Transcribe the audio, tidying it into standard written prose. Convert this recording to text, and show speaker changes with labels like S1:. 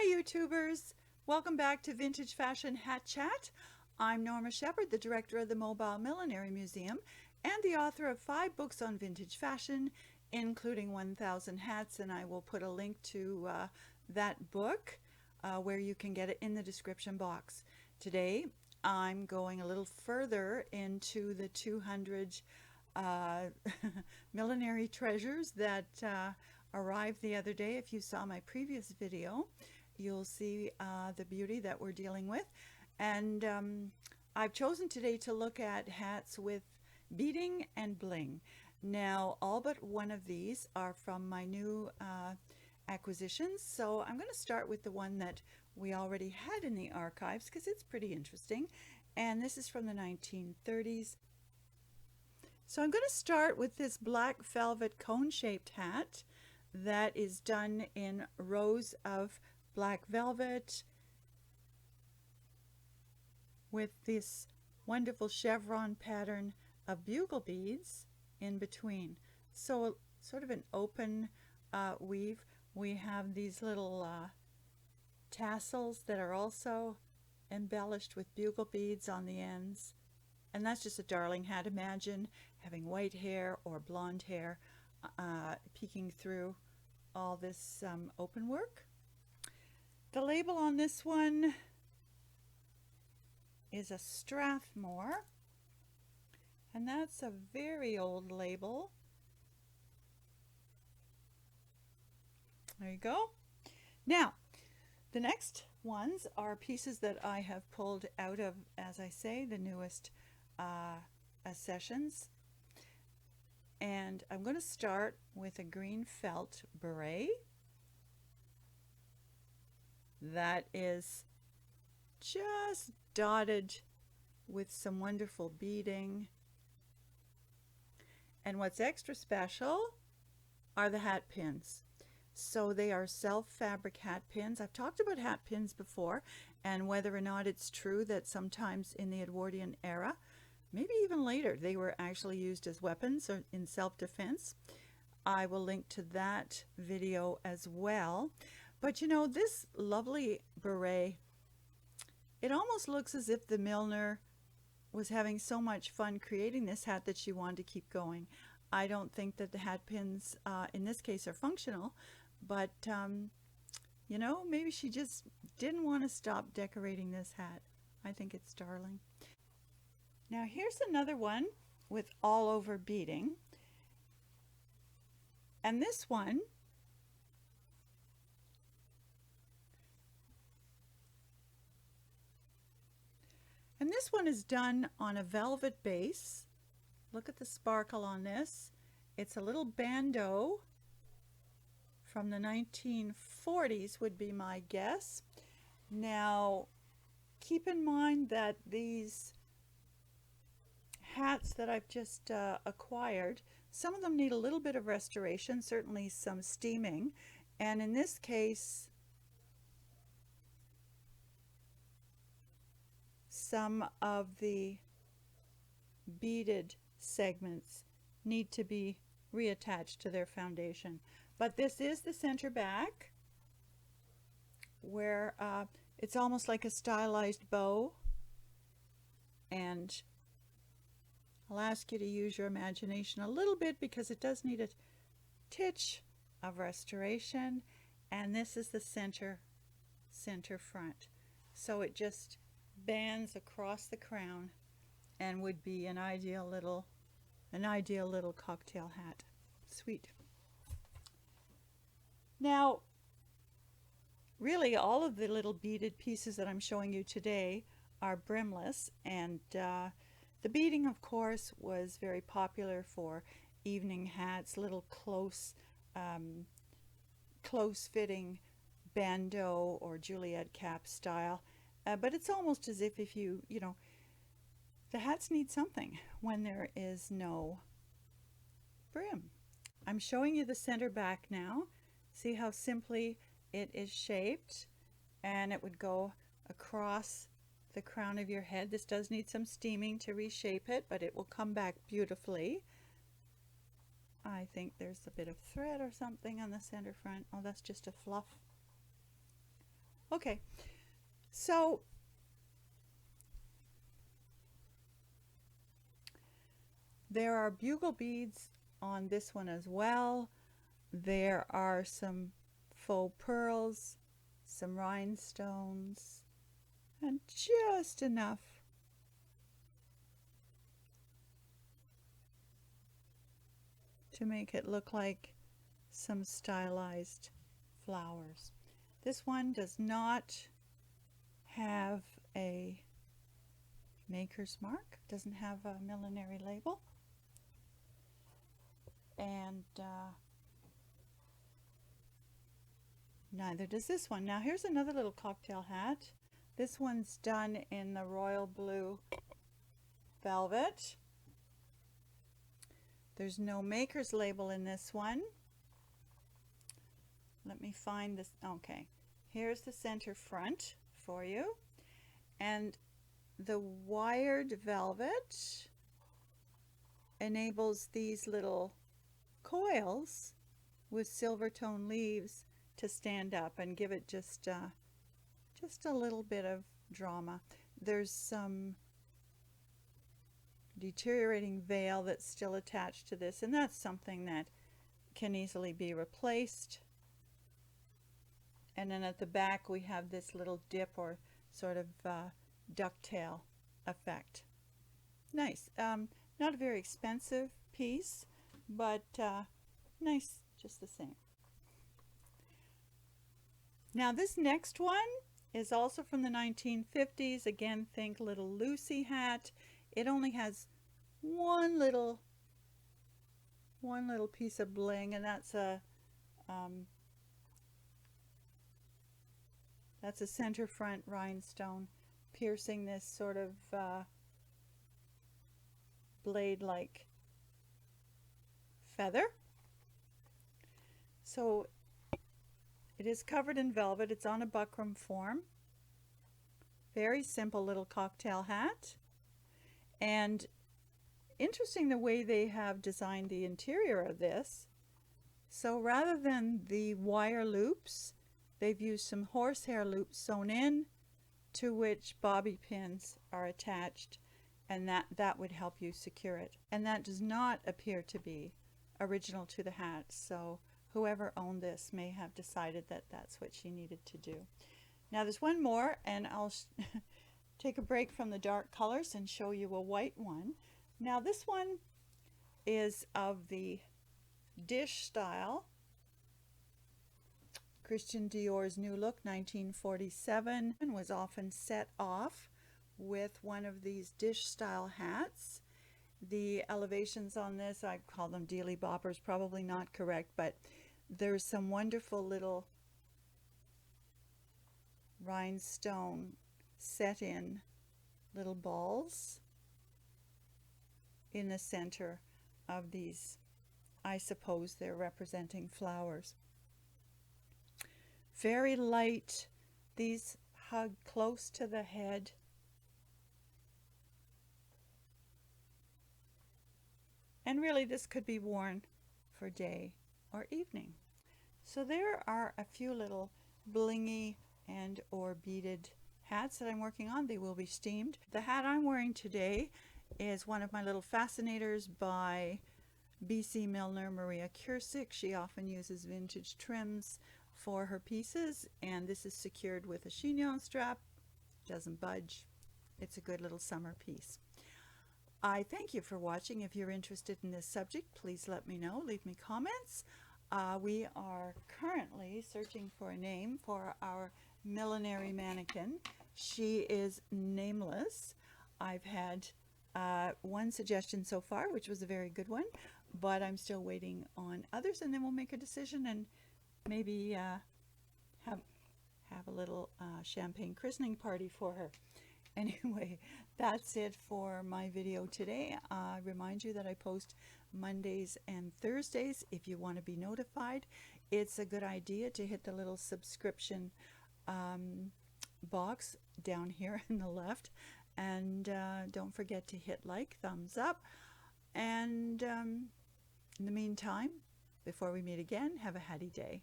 S1: Hi YouTubers! Welcome back to Vintage Fashion Hat Chat. I'm Norma Shepherd, the director of the Mobile Millinery Museum and the author of 5 books on vintage fashion, including 1,000 Hats, and I will put a link to that book where you can get it in the description box. Today I'm going a little further into the 200 millinery treasures that arrived the other day. If you saw my previous video, you'll see the beauty that we're dealing with. And I've chosen today to look at hats with beading and bling. Now, all but one of these are from my new acquisitions, so I'm going to start with the one that we already had in the archives because it's pretty interesting, and this is from the 1930s. So I'm going to start with this black velvet cone-shaped hat that is done in rows of black velvet with this wonderful chevron pattern of bugle beads in between. So sort of an open weave. We have these little tassels that are also embellished with bugle beads on the ends. And that's just a darling hat. Imagine having white hair or blonde hair peeking through all this open work. The label on this one is a Strathmore, and that's a very old label. There you go. Now, the next ones are pieces that I have pulled out of, as I say, the newest accessions. And I'm going to start with a green felt beret that is just dotted with some wonderful beading. And what's extra special are the hat pins. So they are self-fabric hat pins. I've talked about hat pins before and whether or not it's true that sometimes in the Edwardian era, maybe even later, they were actually used as weapons or in self-defense. I will link to that video as well. But you know, this lovely beret, it almost looks as if the milliner was having so much fun creating this hat that she wanted to keep going. I don't think that the hat pins in this case are functional, but you know, maybe she just didn't want to stop decorating this hat. I think it's darling. Now here's another one with all over beading, and this one is done on a velvet base. Look at the sparkle on this. It's a little bandeau from the 1940s would be my guess. Now keep in mind that these hats that I've just acquired, some of them need a little bit of restoration, certainly some steaming, and in this case some of the beaded segments need to be reattached to their foundation. But this is the center back where it's almost like a stylized bow, and I'll ask you to use your imagination a little bit because it does need a titch of restoration. And this is the center front, so it just bands across the crown and would be an ideal little cocktail hat. Sweet. Now, really all of the little beaded pieces that I'm showing you today are brimless, and the beading, of course, was very popular for evening hats, little close-fitting bandeau or Juliet cap style. But it's almost as if you know, the hats need something when there is no brim. I'm showing you the center back now. See how simply it is shaped, and it would go across the crown of your head. This does need some steaming to reshape it, but it will come back beautifully. I think there's a bit of thread or something on the center front. Oh, that's just a fluff. Okay, so there are bugle beads on this one as well. There are some faux pearls, some rhinestones, and just enough to make it look like some stylized flowers. This one does not have a maker's mark, doesn't have a millinery label, and neither does this one. Now here's another little cocktail hat. This one's done in the royal blue velvet. There's no maker's label in this one. Let me find this. Okay, here's the center front for you. And the wired velvet enables these little coils with silver tone leaves to stand up and give it just a little bit of drama. There's some deteriorating veil that's still attached to this, and that's something that can easily be replaced. And then at the back we have this little dip or sort of ducktail effect. Nice. Not a very expensive piece, but nice just the same. Now this next one is also from the 1950s. Again, think little Lucy hat. It only has one little piece of bling, and that's a center front rhinestone piercing this sort of blade-like feather. So it is covered in velvet. It's on a buckram form. Very simple little cocktail hat. And interesting the way they have designed the interior of this. So rather than the wire loops, they've used some horsehair loops sewn in, to which bobby pins are attached, and that would help you secure it. And that does not appear to be original to the hat, so whoever owned this may have decided that that's what she needed to do. Now there's one more, and I'll take a break from the dark colors and show you a white one. Now this one is of the dish style. Christian Dior's New Look 1947 and was often set off with one of these dish style hats. The elevations on this, I call them dealy boppers, probably not correct, but there's some wonderful little rhinestone set in little balls in the center of these. I suppose they're representing flowers. Very light. These hug close to the head. And really this could be worn for day or evening. So there are a few little blingy and or beaded hats that I'm working on. They will be steamed. The hat I'm wearing today is one of my little fascinators by BC milliner Maria Kursick. She often uses vintage trims for her pieces, and this is secured with a chignon strap. Doesn't budge. It's a good little summer piece. I thank you for watching. If you're interested in this subject, please let me know. Leave me comments. We are currently searching for a name for our millinery mannequin. She is nameless. I've had one suggestion so far, which was a very good one, but I'm still waiting on others, and then we'll make a decision and maybe have a little champagne christening party for her. Anyway, that's it for my video today. I remind you that I post Mondays and Thursdays. If you want to be notified, it's a good idea to hit the little subscription box down here in the left, and don't forget to hit like, thumbs up, and in the meantime, before we meet again, have a hattie day.